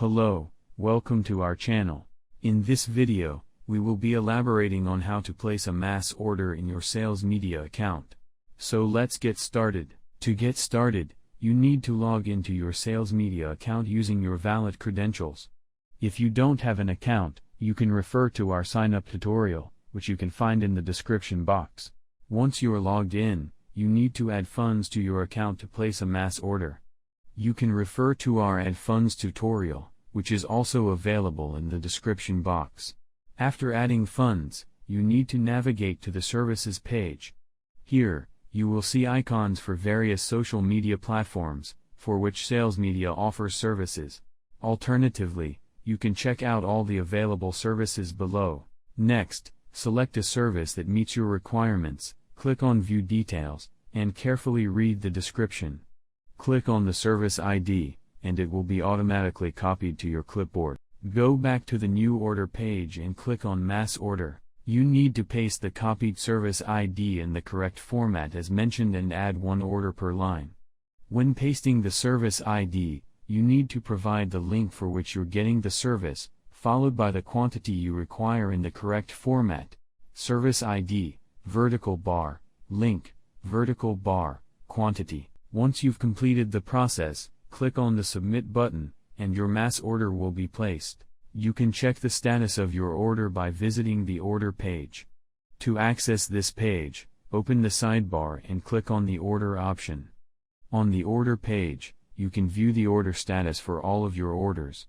Hello, welcome to our channel. In this video, we will be elaborating on how to place a mass order in your sales media account. So let's get started. To get started, you need to log into your sales media account using your valid credentials. If you don't have an account, you can refer to our sign-up tutorial, which you can find in the description box. Once you are logged in, you need to add funds to your account to place a mass order. You can refer to our Add Funds tutorial, which is also available in the description box. After adding funds, you need to navigate to the Services page. Here, you will see icons for various social media platforms, for which sales media offers services. Alternatively, you can check out all the available services below. Next, select a service that meets your requirements, click on View Details, and carefully read the description. Click on the service ID, and it will be automatically copied to your clipboard. Go back to the New Order page and click on Mass Order. You need to paste the copied service ID in the correct format as mentioned and add one order per line. When pasting the service ID, you need to provide the link for which you're getting the service, followed by the quantity you require in the correct format. Service ID, vertical bar, link, vertical bar, quantity. Once you've completed the process, click on the Submit button, and your mass order will be placed. You can check the status of your order by visiting the Order page. To access this page, open the sidebar and click on the Order option. On the Order page, you can view the order status for all of your orders.